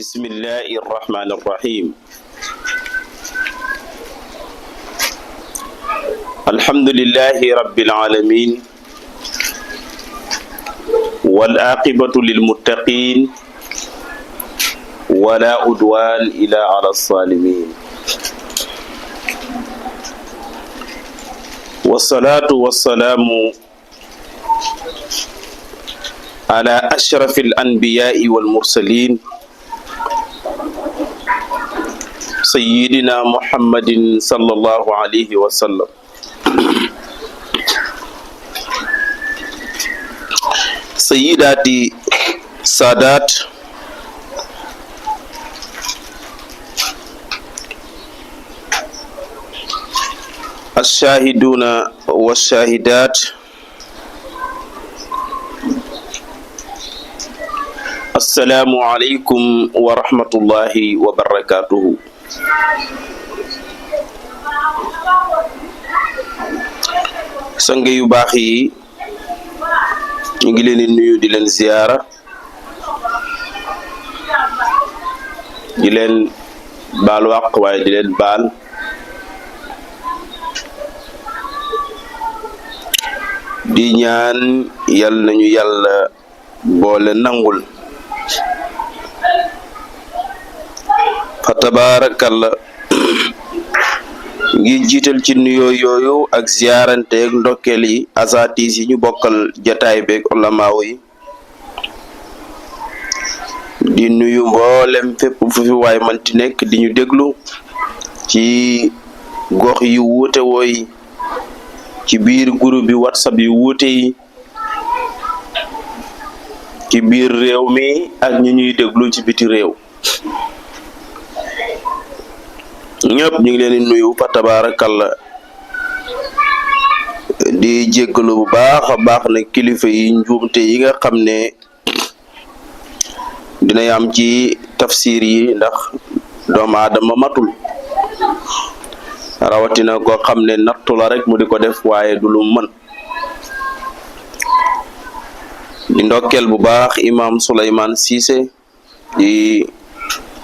بسم الله الرحمن الرحيم الحمد لله رب العالمين والعاقبة للمتقين ولا عدوان إلا على الظالمين والصلاة والسلام على أشرف الأنبياء والمرسلين سيدنا محمد صلى الله عليه وسلم سيداتي سادات الشاهدون والشاهدات السلام عليكم ورحمة الله وبركاته sange yu baax yi ñu ngi leen di nuyu di leen ziyaara di leen baal wàq waaye di leen baal di ñaan yal nañu yàlla boole nangul fa tabaarakalla ngi jiital ci nuyoo yooyu ak ziyaarante ak ndokkeel yi asaatiis yi ñu bokkal jataay beeg ulamaaw yi di nuyu mboolem fépp fu fi waay manti nekk di ñu déglu ci gox yu wuute wooy ci biir groupe bi whatsapp yu wuute yi ci biir réew mi ak ñi ñuy déglu ci biti réew ñëpp ñu ngi leen di nuyu fa tabaarakalla di jéggalu bu baax a baax ne kilifa yi njuumte yi nga xam ne dina am ci tafsir yi ndax doomu aadama matul rawatina koo xam ne nattu la rek mu di ko def waaye du lu mën di ndokkeel bu baax imam Souleymane Cissé di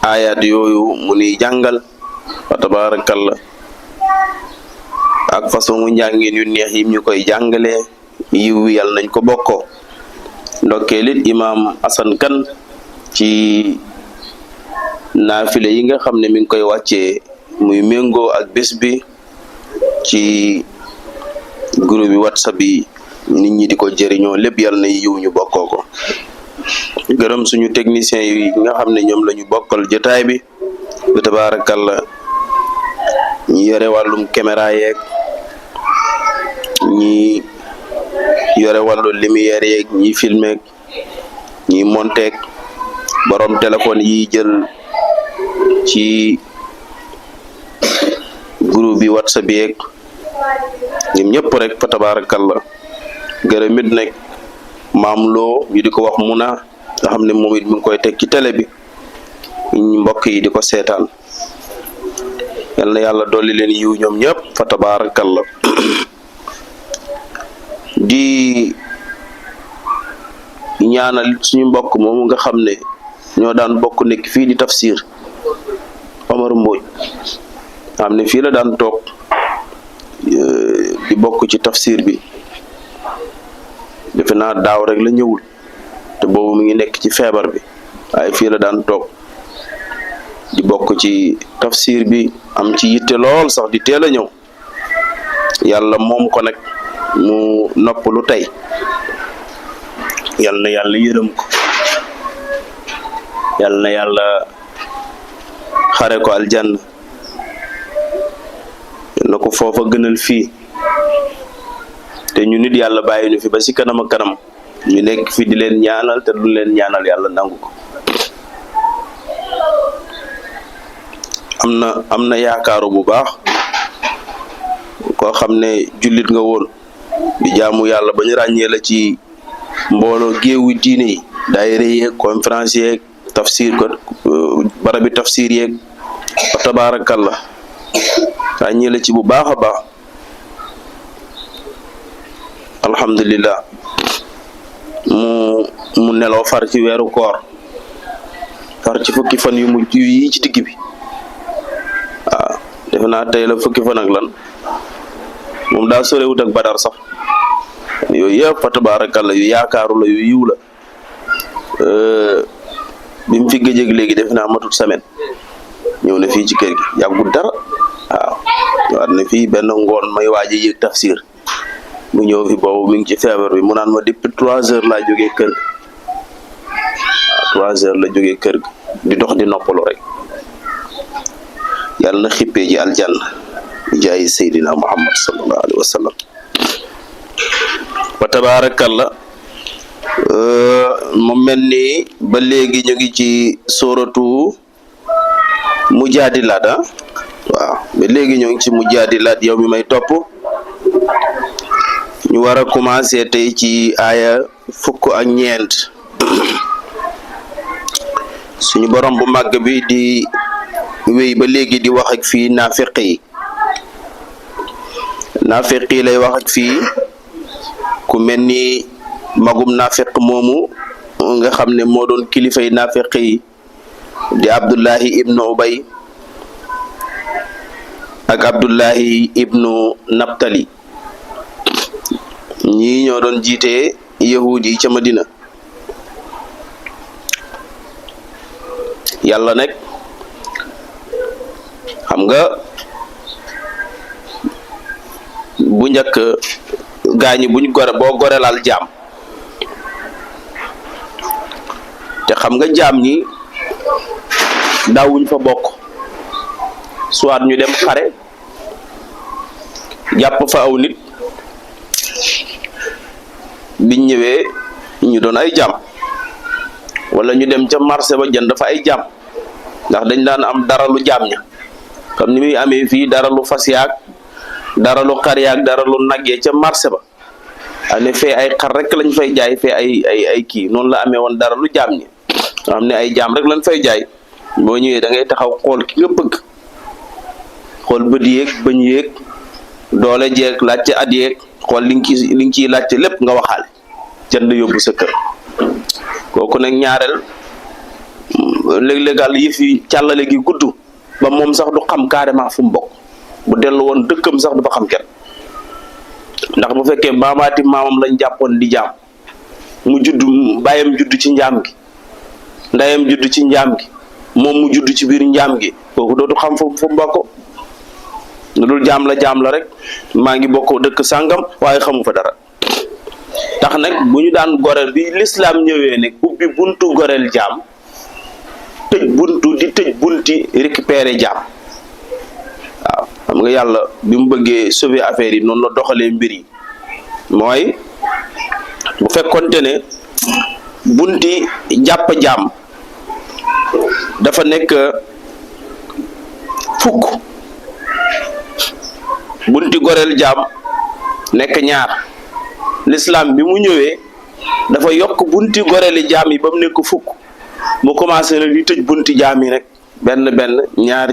ayat yooyu mu ni jàngal fa tabarakallah ak façon mu njàngin yu neex yi ñu koy jàngalee yiw yal nañ ko bokkoo ndokkeel it imam Assane Kane ci naafile yi nga xam ne mi ngi koy wàccee muy méngoo ak bés bi ci groupe bi whatsapp yi nit ñi di ko jëriñoo lépp yal na yiw ñu bokkoo ko gërëm suñu technicien yi nga xam ne ñoom la ñu bokkal jotaay bi bi tabarakallah ñi yore wàllum caméra yeeg ñi yore wàllu lumière yeeg ñi filmer ñi monter borom téléphone yi jël ci groupe bi whatsapp yeeg ñoom ñëpp rek fa tabarakallah gërëm it nag maam loo ñu di ko wax muna nga xam ne moom it mi ngi koy teg ci télé bi mbokk yi di ko seetaan yal na yàlla dolli leen yiw ñoom ñëpp fa tabarakallah di ñaanal suñu mbokk moomu nga xam ne ñoo daan bokk nekk fii di tafsir Omar Mbodj xam ne fii la daan toog di bokk ci tafsir bi defe naa daaw rek la ñëwul te boobu mi ngi nekk ci feebar bi waaye fii la daan toog di bokk ci tafsir bi am ci yitte lool sax di teel a ñëw yàlla moom ko nag mu noppalu tey yal na yàlla yërëm ko yal na yàlla xare ko aljanna yal na ko foofa gënal fii te ñu nit yàlla bàyyi ñu fi ba ci kanam ak kanam ñu nekk fi di leen ñaanal te du leen ñaanal yàlla nangu ko am na yaakaaru bu baax koo xam ne jullit nga woon di jaamu yàlla ba ñu ràññee la ci mbooloo géewu diine yi daayira yeeg conférence yeeg tafsir ko barabi tafsir yeeg fa tabarakallah ràññee la ci bu baax a baax alhamdulillah mu nelaw far ci weeru koor par ci fukki fan yu mujj yi ci digg bi waaw defe naa tey la fukki fan ak lan moom daa sorewut ak Badar sax yooyu yëpp fa tabaarakalla yu yaakaaru la yu yiw la bi mu fi gëjëg léegi defe naa matut semaine ñëw na fii ci kër gi yàggul dara waaw war na fii benn ngoon may waaji yëg tafsir mu ñëw fi boobu mi ngi ci feebar bi mu naan ma depuis 3 heures laa jógee kër gi waaw 3 heures la jógee kër gi di dox di noppalu rek yàlla na xippee ji aljanna jaay Seydina Muhammad sallallahu alayhi wa sallam wa tabarakallah mu mel ni ba léegi ñu ngi ci suratu Mujaadilaat waaw ba léegi ñu ngi ci Mujaadilaat yow mi may topp ñu war a commencé tey ci aaya 19 suñu borom bu màgg bi di wéy ba léegi di wax ak fii naafiq yi lay wax ak fii ku mel ni magum naafiq moomu nga xam ne moo doon kilifay naafiq yi di Abdullahi ibnu Ubay ak Abdullahi ibnu Naptali ñii ñoo doon jiite yahudi yi ca Madina yàlla nag xam nga bu njëkk gaañi buñ gore boo gorelaal jaam te xam nga jaam ñi daawuñ fa bokk soit ñu dem xare jàpp fa aw nit biñ ñëwee ñu doon ay jaam wala ñu dem ca marché ba jënd fa ay jaam ndax dañ daan am dara lu jaam ña comme ni muy amee fii dara lu fas yaag dara lu xar yaag dara lu nag ya ca marché ba ane fee ay xar rek lañ fay jaay fee ay kii noonu la amee woon dara lu jaam ñi nga xam ne ay jaam rek lañ fay jaay boo ñëwee da ngay taxaw xool ki nga bëgg xool bët yeeg bañ yeeg doole jeeg laajte at yeeg xool li nga ciy laajte lépp nga waxaale jënd yóbbu sa kër kooku nag ñaareel léeg-léegal yëf yi càllale gi gudd ba moom sax du xam carrément fu mu bokk bu dellu woon dëkkam sax du fa xam kenn ndax bu fekkee maamaati maamam lañ jàppoon di jaam mu judd bàyyam judd ci njaam gi ndayam judd ci njaam gi moom mu judd ci biir njaam gi kooku dootu xam fu mu bokk lu dul jaam la rek maa ngi bokk dëkk sàngam waaye xamu fa dara tax nag bu ñu daan goreel bi lislaam ñëwee nag ubbi buntu goreel jaam tëj bunti récupérer jaam waaw xam nga yàlla bi mu bëggee sauver affaire yi noonu la doxalee mbir yi mooy bu fekkonte ne bunti jàpp jaam dafa nekk fukk bunti goreel jaam nekk ñaar l'islam bi mu ñëwee dafa yokk bunti goreeli jaam yi ba mu nekk fukk mu commencé na di tëj bunti jaam yi rek benn ñaar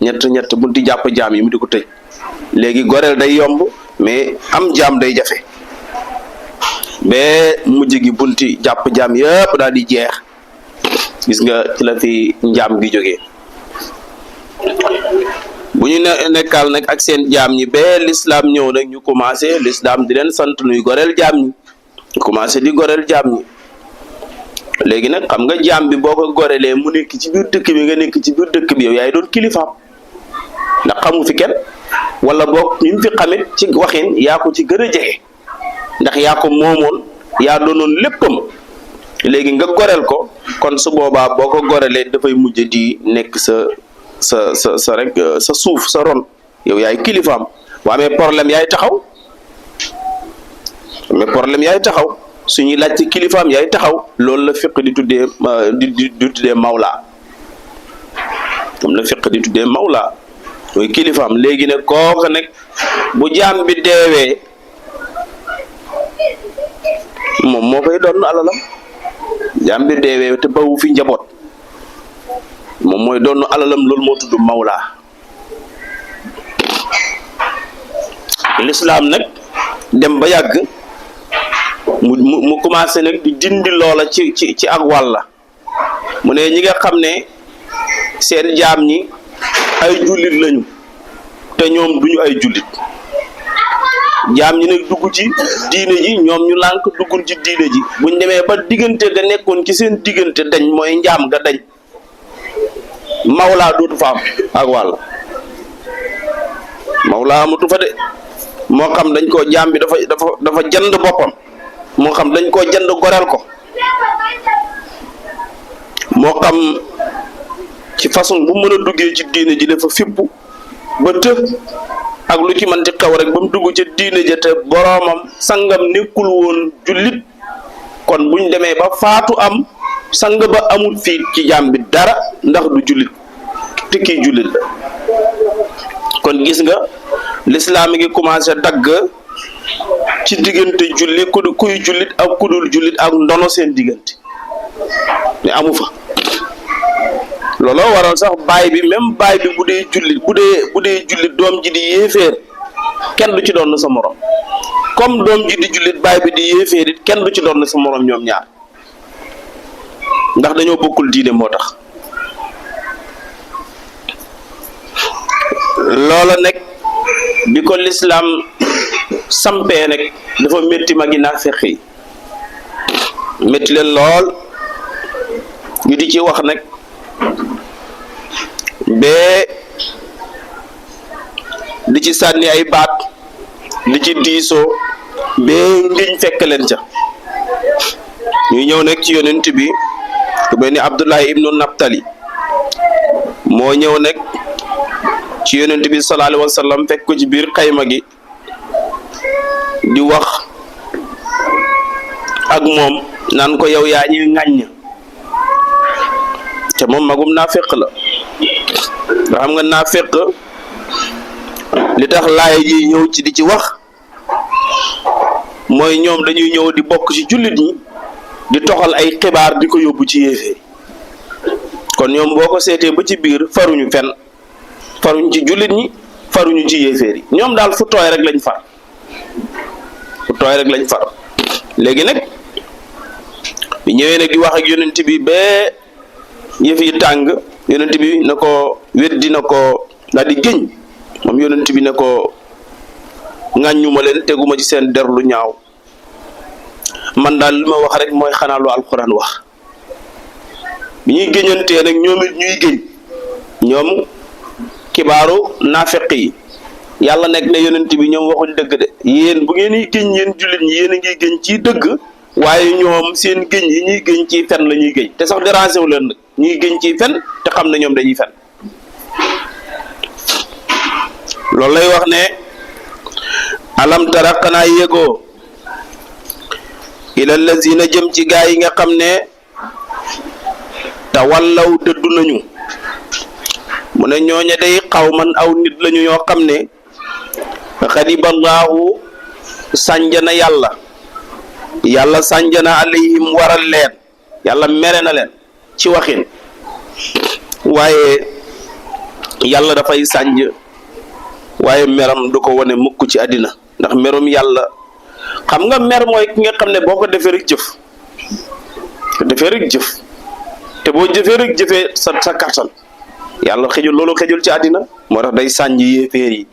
ñett bunti jàpp jaam yi mu di ko tëj léegi goreel day yomb mais am jaam day jafe ba mujj gi bunti jàpp jaam yëpp daal di jeex gis nga ci la fi njaam gi jógee bu ñu nekkal nag ak seen jaam ñi ba l'islam ñëw nag ñu commencé l'islam di leen sant nuy goreel jaam ñi ñu commencé di goreel jaam ñi léegi nag xam nga jaam bi boo ko gorelee mu nekk ci biir dëkk bi nga nekk ci biir dëkk bi yow yaay doon kilifaam ndax xamu fi kenn wala boog ñu fi xamit ci waxin yaa ko ci gën a jege ndax yaa ko moomoon yaa doonoon léppam léegi nga goreel ko kon su boobaa boo ko gorelee dafay mujj di nekk sa rek sa suuf sa ron yow yaay kilifaam bu amee problème yaay taxaw suñuy laaj ci kilifaam yaay taxaw loolu la fiq di tuddee di tuddee mawla moom la fiq di tuddee mawla mooy kilifaam léegi nag kooku nag bu jaam bi deewee moom moo koy doon alalam jaam bi deewee te bawu fi njaboot moom mooy doon alalam loolu moo tudd mawla l'islam nag dem ba yàgg mu commencé nag di dindi loola ci ak wàlla mu ne ñi nga xam ne seen jaam ñi ay jullit lañu te ñoom duñu ay jullit jaam ñi nag dugg ci diine ji ñoom ñu lànk duggul ci diine ji buñ demee ba diggante ga nekkoon ci seen diggante dañ mooy njaam ga dañ mawlaa dootu fa am ak wàll mawlaa amatu fa de moo xam dañ koo jaam bi dafa jënd boppam moo xam dañ koo jënd goreel ko moo xam ci façon bu mën a duggee ci diine ji dafa fippu ba të ak lu ci mën ci xew rek ba mu dugg ci diine ja te boroomam sangam nekkul woon jullit kon buñ demee ba faatu am sang ba amul fii ci jaam bi dara ndax du jullit te kii jullit la kon gis nga lislaam ngi commencé dagg ci diggante julli kuy jullit ak kudul jullit ak ndono seen diggante ne amu fa looloo waral sax baay bi même baay bi bu dee jullit doom ji di yéeféer kenn du ci doon sa morom comme doom ji di jullit baay bi di yéeféer it kenn du ci doon sa morom ñoom ñaar ndax dañoo bokkul diine moo tax loola nekk bi ko lislaam sampee nag dafa métti magi naafeq yi métti leen lool ñu di ci wax nag bee di ci sànni ay baat di ci diisoo bee ngiñ fekk leen ca ñuy ñëw nekk ci yonent bi ku mel ni Abdullahi ibnu Naptali moo ñëw nekk ci yonent bi sallallahu alayhi wa sallam fekk ko ci biir xayma gi di wax ak moom naan ko yow yaa ñuy ŋàññ te moom magum naafeq la nga xam nga naafeq li tax laay ji ñëw ci di ci wax mooy ñoom dañuy ñëw di bokk ci jullit ñi di toxal ay xibaar di ko yóbbu ci yéefee kon ñoom boo ko seetee ba ci biir faruñu fenn faruñ ci jullit ñi faruñu ci yéeféer yi ñoom daal fu tooy rek lañ far léegi nag bi ñëwee nag di wax ak yonent bi ba yëf yi tàng yonent bi na ko weddi na ko daal di géñ moom yonent bi ne ko ŋàññuma leen teguma ci seen der lu ñaaw man daal li ma wax rek mooy xanaa lu alxuraan wax bi ñuy géñantee nag ñoom it ñuy géñ ñoom kibaaru naafeq yi yàlla nekk ne yonent bi ñoom waxuñ dëgg de yéen bu ngeen di géñ yéen jullit ñi yéen a ngi géñ ci dëgg waaye ñoom seen géñ yi ñuy géñ ci fen la ñuy géñ te sax dérangé wu leen nag ñuy géñ ci fen te xam ne ñoom dañuy fen loolu lay wax ne alam tara xanaa yégoo ila lazina jëm ci gaa yi nga xam ne tawallaw dëddu nañu mu ne ñooña day xawman aw nit lañu ñoo xam ne xadiballaahu sànjana yàlla sànjana alayhim waral leen yàlla mere na leen ci waxin waaye yàlla dafay sànj waaye meram du ko wane mukk ci àddina ndax merum yàlla xam nga mer mooy ki nga xam ne boo ko defee rek jëf te boo jëfee rek jëfee sa kattan yàlla xejul loolu xejul ci àddina moo tax day sànj yéeféer yi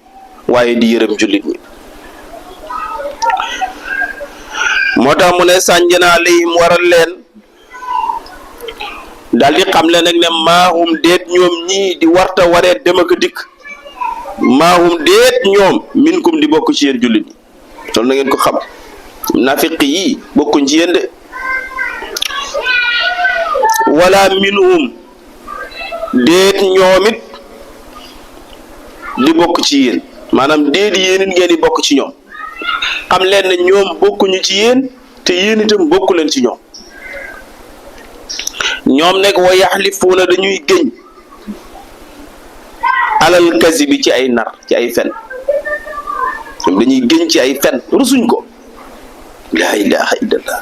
waaye di yërëm jullit ñi moo tax mu ne sànjana alayhim waral leen daal di xam leen nag ne maahum déet ñoom ñii di warta waree dem ak dikk maahum déet ñoom minkum di bokk ci yéen jullit ñi loolu na ngeen ko xam nafiq yi bokkuñ ci yéen de wala minhum déet ñoom it di bokk ci yéen maanaam déet yéen it ngeen di bokk ci ñoom xam leen ne ñoom bokkuñu ci yéen te yéen itam bokku leen ci ñoom ñoom nekk wa yaxlifuuna dañuy géñ alal kasi bi ci ay nar ci ay fen ñoom dañuy géñ ci ay fen rusuñ ko laa ilaha illallah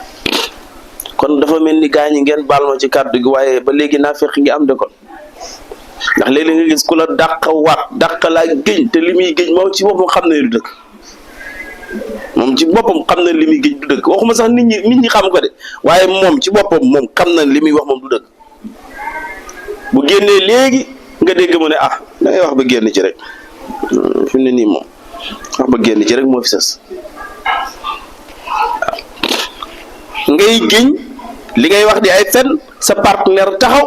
kon dafa mel ni gaa ñi ngeen baal ma ci kàddu gi waaye ba léegi naafeq ngi am de kon ndax léeg-léeg nga gis ku la dàq waat dàq laa géñ te li muy géñ moom ci boppam xam ne du dëgg moom ci boppam xam na li muy géñ du dëgg waxuma sax nit ñi xam ko de waaye moom ci boppam moom xam na li muy wax moom du dëgg bu génnee léegi nga dégg mu ne ah da ngay wax ba génn ci rek fi mu ne nii moom wax ba génn ci rek moo fi sës ngay giñ li ngay wax di ay fen sa partenaire taxaw